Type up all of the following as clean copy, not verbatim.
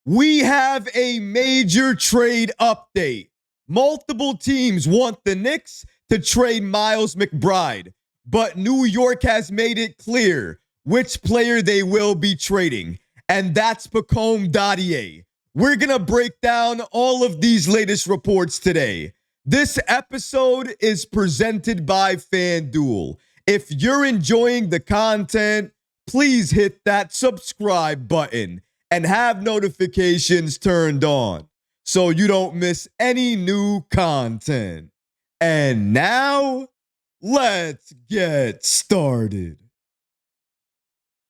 We have a major trade update. Multiple teams want the Knicks to trade Miles McBride, but New York has made it clear which player they will be trading, and that's Pacome Dadiet. We're going to break down all of these latest reports today. This episode is presented by FanDuel. If you're enjoying the content, please hit that subscribe button and have notifications turned on so you don't miss any new content. And now, let's get started.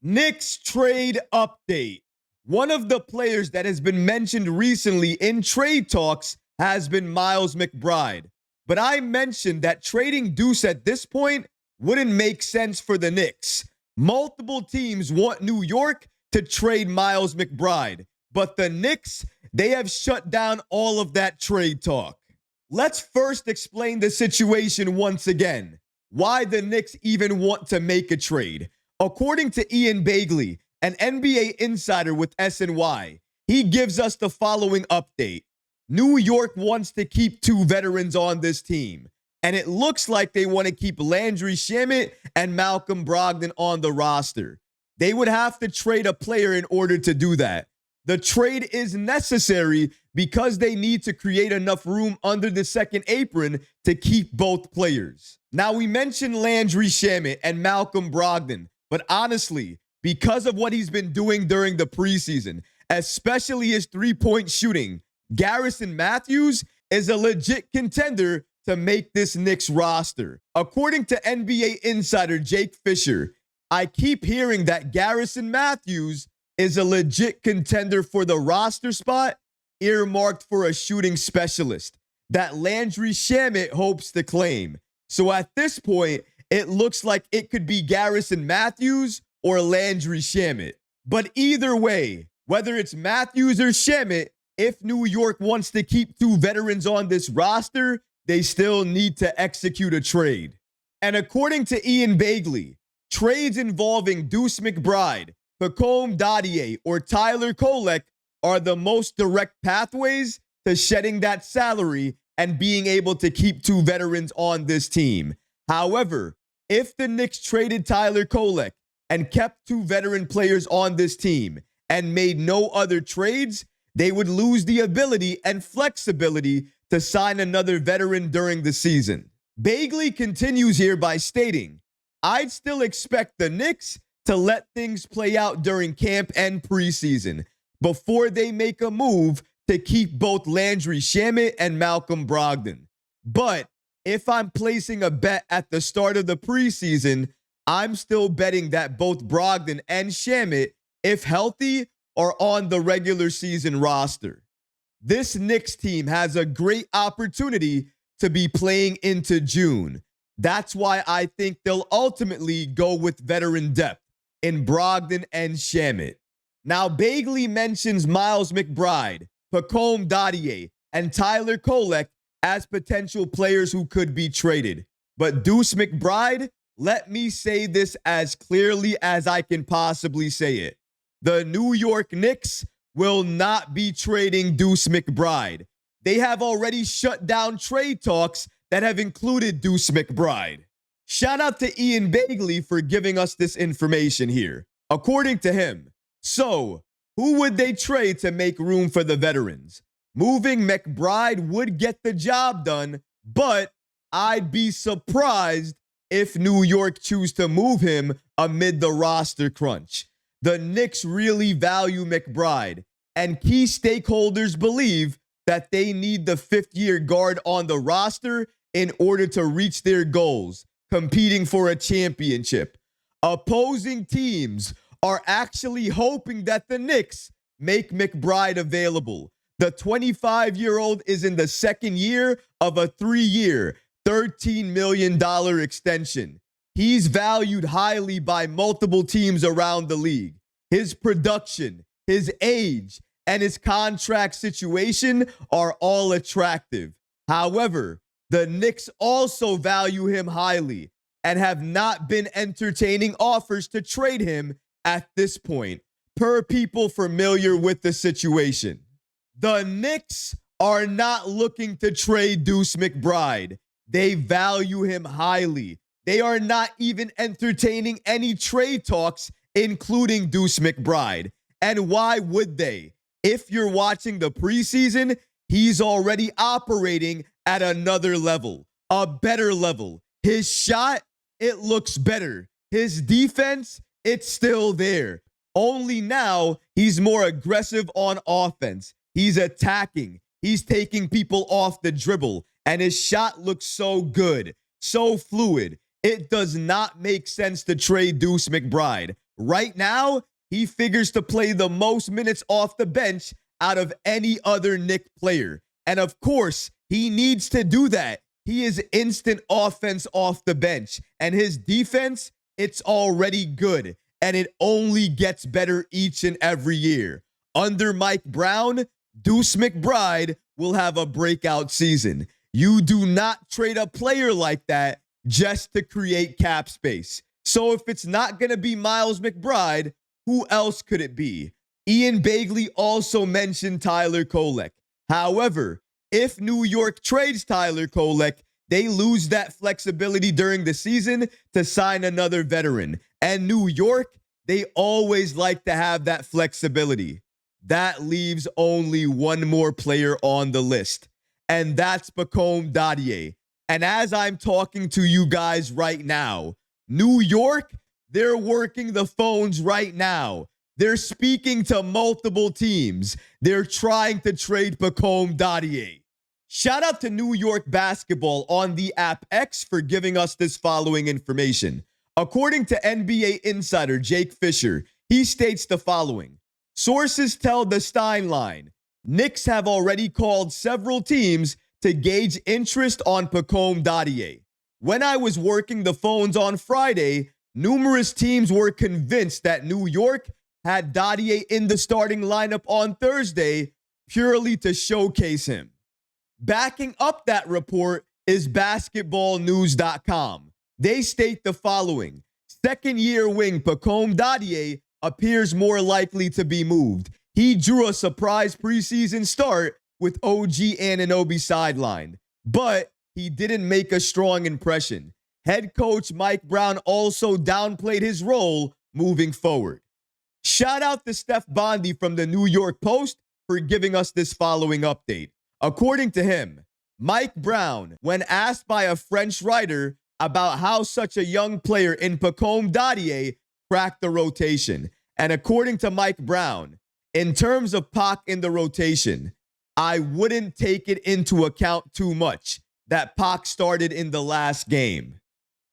Knicks trade update. One of the players that has been mentioned recently in trade talks has been Miles McBride. But I mentioned that trading Deuce at this point wouldn't make sense for the Knicks. Multiple teams want New York to trade Miles McBride, but the Knicks, they have shut down all of that trade talk. Let's first explain the situation once again, why the Knicks even want to make a trade. According to Ian Begley, an NBA insider with SNY, he gives us the following update. New York wants to keep two veterans on this team, and it looks like they want to keep Landry Shamet and Malcolm Brogdon on the roster. They would have to trade a player in order to do that. The trade is necessary because they need to create enough room under the second apron to keep both players. Now, we mentioned Landry Shamet and Malcolm Brogdon, but honestly, because of what he's been doing during the preseason, especially his three-point shooting, Garrison Mathews is a legit contender to make this Knicks roster. According to NBA insider Jake Fisher, I keep hearing that Garrison Mathews is a legit contender for the roster spot earmarked for a shooting specialist that Landry Shamet hopes to claim. So at this point, it looks like it could be Garrison Mathews or Landry Shamet. But either way, whether it's Mathews or Shamet, if New York wants to keep two veterans on this roster, they still need to execute a trade. And according to Ian Begley, trades involving Deuce McBride, Pacome Dadiet, or Tyler Kolek are the most direct pathways to shedding that salary and being able to keep two veterans on this team. However, if the Knicks traded Tyler Kolek and kept two veteran players on this team and made no other trades, they would lose the ability and flexibility to sign another veteran during the season. Begley continues here by stating, I'd still expect the Knicks to let things play out during camp and preseason before they make a move to keep both Landry Shamet and Malcolm Brogdon. But if I'm placing a bet at the start of the preseason, I'm still betting that both Brogdon and Shamet, if healthy, are on the regular season roster. This Knicks team has a great opportunity to be playing into June. That's why I think they'll ultimately go with veteran depth in Brogdon and Shamet. Now, Begley mentions Miles McBride, Pacome Dadiet, and Tyler Kolek as potential players who could be traded. But Deuce McBride, let me say this as clearly as I can possibly say it. The New York Knicks will not be trading Deuce McBride. They have already shut down trade talks that have included Deuce McBride. Shout out to Ian Begley for giving us this information here. According to him, so who would they trade to make room for the veterans? Moving McBride would get the job done, but I'd be surprised if New York choose to move him amid the roster crunch. The Knicks really value McBride, and key stakeholders believe that they need the fifth-year guard on the roster in order to reach their goals, competing for a championship. Opposing teams are actually hoping that the Knicks make McBride available. The 25-year-old is in the second year of a 3-year, $13 million extension. He's valued highly by multiple teams around the league. His production, his age, and his contract situation are all attractive. However, the Knicks also value him highly and have not been entertaining offers to trade him at this point, per people familiar with the situation. The Knicks are not looking to trade Deuce McBride. They value him highly. They are not even entertaining any trade talks, including Deuce McBride. And why would they? If you're watching the preseason, he's already operating at another level, a better level. His shot, it looks better. His defense, it's still there. Only now he's more aggressive on offense. He's attacking. He's taking people off the dribble. And his shot looks so good, so fluid. It does not make sense to trade Deuce McBride. Right now, he figures to play the most minutes off the bench out of any other Knicks player. And of course, he needs to do that. He is instant offense off the bench. And his defense, it's already good. And it only gets better each and every year. Under Mike Brown, Deuce McBride will have a breakout season. You do not trade a player like that just to create cap space. So if it's not going to be Miles McBride, who else could it be? Ian Begley also mentioned Tyler Kolek. However, if New York trades Tyler Kolek, they lose that flexibility during the season to sign another veteran. And New York, they always like to have that flexibility. That leaves only one more player on the list, and that's Pacome Dadiet. And as I'm talking to you guys right now, New York, they're working the phones right now. They're speaking to multiple teams. They're trying to trade Pacome Dadiet. Shout out to New York basketball on the app X for giving us this following information. According to NBA insider Jake Fisher, he states the following. Sources tell the Stein line, Knicks have already called several teams to gauge interest on Pacome Dadiet. When I was working the phones on Friday, numerous teams were convinced that New York had Dadiet in the starting lineup on Thursday purely to showcase him. Backing up that report is basketballnews.com. They state the following. Second-year wing Pacome Dadiet appears more likely to be moved. He drew a surprise preseason start with OG Anunoby sidelined, but he didn't make a strong impression. Head coach Mike Brown also downplayed his role moving forward. Shout out to Steph Bondy from the New York Post for giving us this following update. According to him, Mike Brown, when asked by a French writer about how such a young player in Pacome Dadiet cracked the rotation. And according to Mike Brown, in terms of Pac in the rotation, I wouldn't take it into account too much that Pac started in the last game.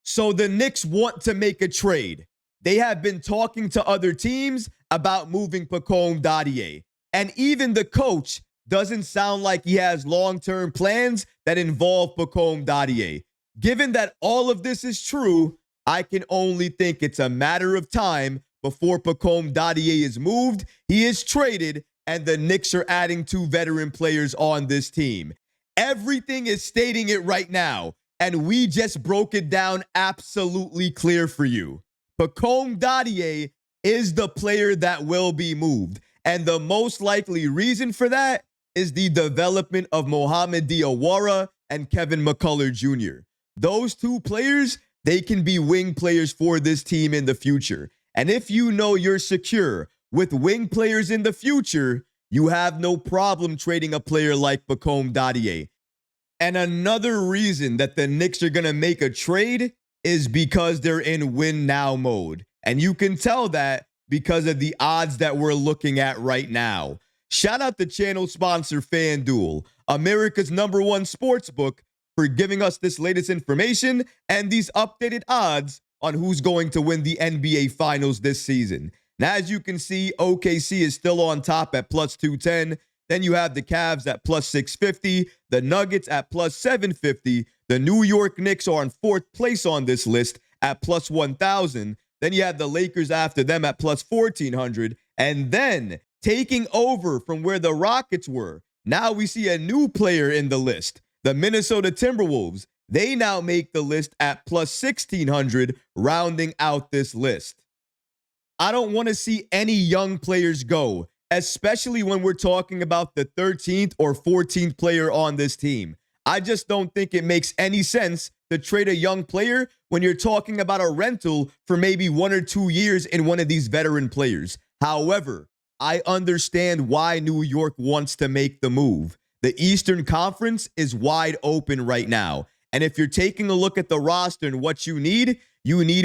So the Knicks want to make a trade. They have been talking to other teams about moving Pacome Dadiet. And even the coach doesn't sound like he has long-term plans that involve Pacome Dadiet. Given that all of this is true, I can only think it's a matter of time before Pacome Dadiet is moved, he is traded, and the Knicks are adding two veteran players on this team. Everything is stating it right now, and we just broke it down absolutely clear for you. Pacome Dadiet is the player that will be moved, and the most likely reason for that is the development of Mohamed Diawara and Kevin McCullough Jr. Those two players, they can be wing players for this team in the future. And if you know you're secure with wing players in the future, you have no problem trading a player like Pacome Dadiet. And another reason that the Knicks are going to make a trade is because they're in win now mode. And you can tell that because of the odds that we're looking at right now. Shout out to channel sponsor FanDuel, America's #1 sportsbook, for giving us this latest information and these updated odds on who's going to win the NBA Finals this season. Now, as you can see, OKC is still on top at plus 210. Then you have the Cavs at plus 650, the Nuggets at plus 750. The New York Knicks are in fourth place on this list at plus 1,000. Then you have the Lakers after them at plus 1,400. And then taking over from where the Rockets were, now we see a new player in the list. The Minnesota Timberwolves, they now make the list at plus 1,600, rounding out this list. I don't want to see any young players go, especially when we're talking about the 13th or 14th player on this team. I just don't think it makes any sense to trade a young player when you're talking about a rental for maybe 1 or 2 years in one of these veteran players. However, I understand why New York wants to make the move. The Eastern Conference is wide open right now. And if you're taking a look at the roster and what you need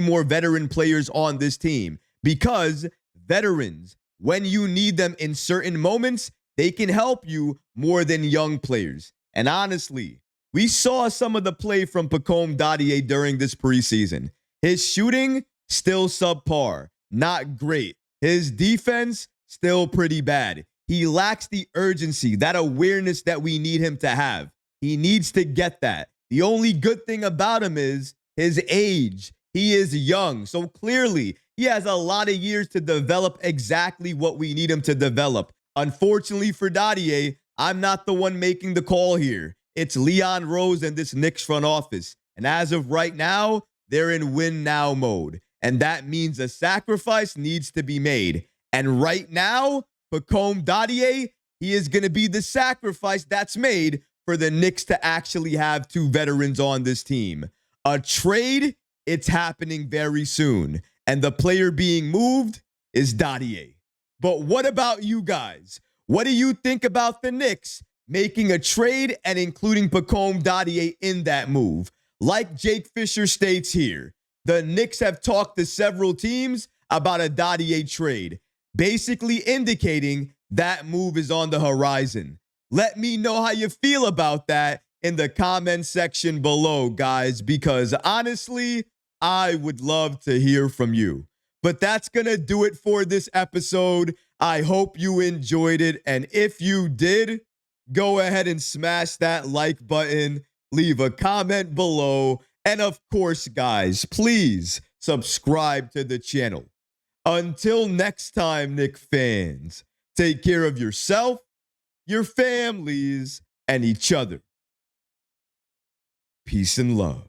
more veteran players on this team, because veterans, when you need them in certain moments, they can help you more than young players. And honestly, we saw some of the play from Pacome Dadiet during this preseason. His shooting, still subpar, not great. His defense, still pretty bad. He lacks the urgency, that awareness that we need him to have. He needs to get that. The only good thing about him is his age. He is young, so clearly he has a lot of years to develop exactly what we need him to develop. Unfortunately for Dadiet, I'm not the one making the call here. It's Leon Rose and this Knicks front office. And as of right now, they're in win now mode. And that means a sacrifice needs to be made. And right now, Pacome Dadiet, he is going to be the sacrifice that's made for the Knicks to actually have 2 veterans on this team. A trade, it's happening very soon. And the player being moved is Dadiet. But what about you guys? What do you think about the Knicks making a trade and including Pacome Dadiet in that move? Like Jake Fisher states here, the Knicks have talked to several teams about a Dadiet trade, basically indicating that move is on the horizon. Let me know how you feel about that in the comment section below, guys, because honestly, I would love to hear from you. But that's going to do it for this episode. I hope you enjoyed it. And if you did, go ahead and smash that like button, leave a comment below. And of course, guys, please subscribe to the channel. Until next time, Knicks fans, take care of yourself, your families, and each other. Peace and love.